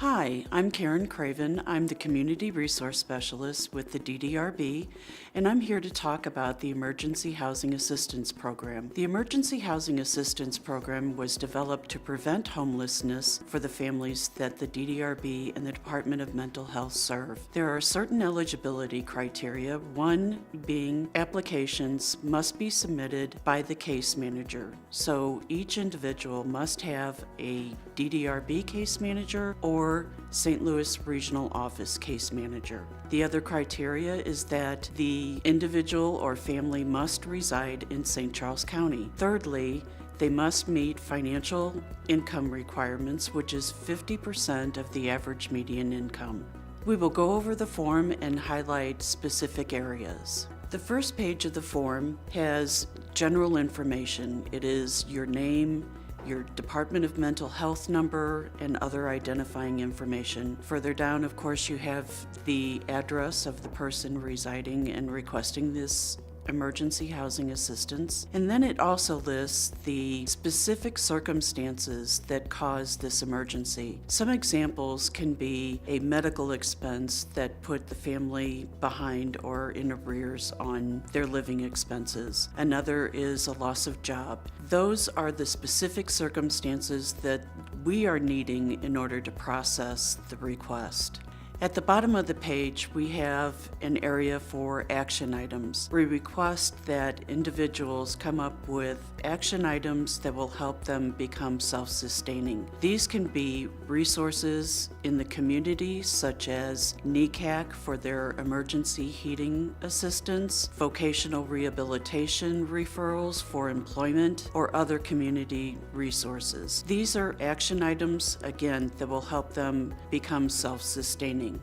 Hi, I'm Karen Craven. I'm the Community Resource Specialist with the DDRB, and I'm here to talk about the Emergency Housing Assistance Program. The Emergency Housing Assistance Program was developed to prevent homelessness for the families that the DDRB and the Department of Mental Health serve. There are certain eligibility criteria, one being applications must be submitted by the case manager. So each individual must have a DDRB case manager or St. Louis Regional Office case manager. The other criteria is that the individual or family must reside in St. Charles County. Thirdly, they must meet financial income requirements, which is 50% of the average median income. We will go over the form and highlight specific areas. The first page of the form has general information. It is your name, your Department of Mental Health number, and other identifying information. Further down, of course, you have the address of the person residing and requesting this emergency housing assistance. And then it also lists the specific circumstances that cause this emergency. Some examples can be a medical expense that put the family behind or in arrears on their living expenses. Another is a loss of job. Those are the specific circumstances that we are needing in order to process the request. At the bottom of the page, we have an area for action items. We request that individuals come up with action items that will help them become self-sustaining. These can be resources in the community, such as NECAC for their emergency heating assistance, vocational rehabilitation referrals for employment, or other community resources. These are action items, again, that will help them become self-sustaining.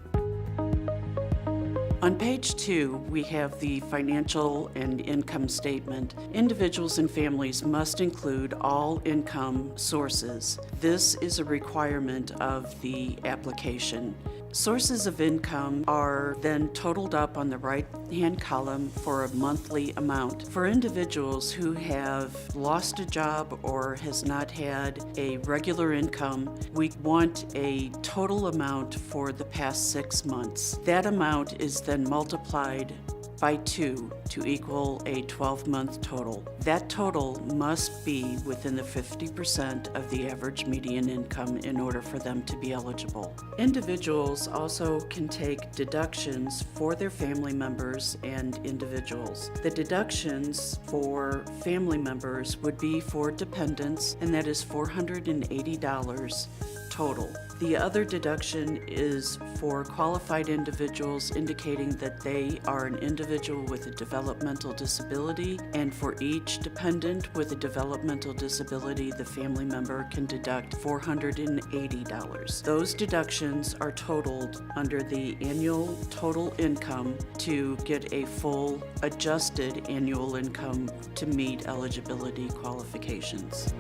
On page 2, we have the financial and income statement. Individuals and families must include all income sources. This is a requirement of the application. Sources of income are then totaled up on the right-hand column for a monthly amount. For individuals who have lost a job or has not had a regular income, we want a total amount for the past 6 months. That amount is then multiplied by 2 to equal a 12-month total. That total must be within the 50% of the average median income in order for them to be eligible. Individuals also can take deductions for their family members and individuals. The deductions for family members would be for dependents, and that is $480 total. The other deduction is for qualified individuals, indicating that they are an individual with a developmental disability, and for each dependent with a developmental disability, the family member can deduct $480. Those deductions are totaled under the annual total income to get a full adjusted annual income to meet eligibility qualifications.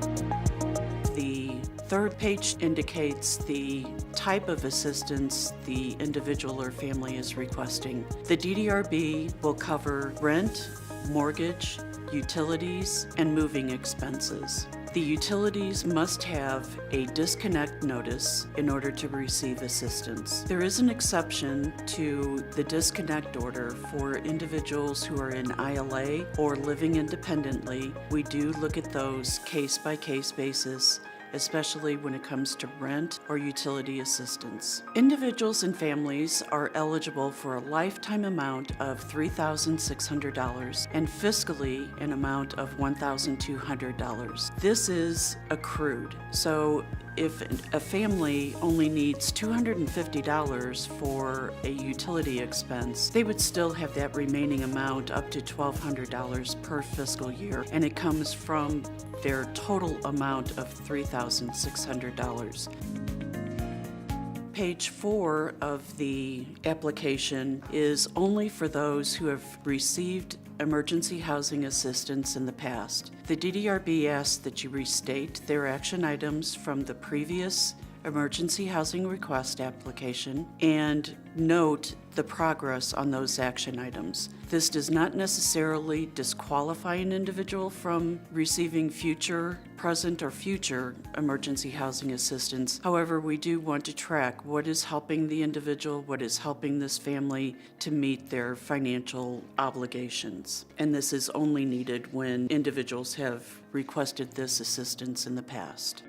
The third page indicates the type of assistance the individual or family is requesting. The DDRB will cover rent, mortgage, utilities, and moving expenses. The utilities must have a disconnect notice in order to receive assistance. There is an exception to the disconnect order for individuals who are in ILA or living independently. We do look at those case-by-case basis, especially when it comes to rent or utility assistance. Individuals and families are eligible for a lifetime amount of $3,600 and fiscally an amount of $1,200. This is accrued. So if a family only needs $250 for a utility expense, they would still have that remaining amount up to $1,200 per fiscal year, and it comes from their total amount of $3,600. Page 4 of the application is only for those who have received emergency housing assistance in the past. The DDRB asks that you restate their action items from the previous emergency housing request application and note the progress on those action items. This does not necessarily disqualify an individual from receiving present or future emergency housing assistance. However, we do want to track what is helping the individual, what is helping this family to meet their financial obligations. And this is only needed when individuals have requested this assistance in the past.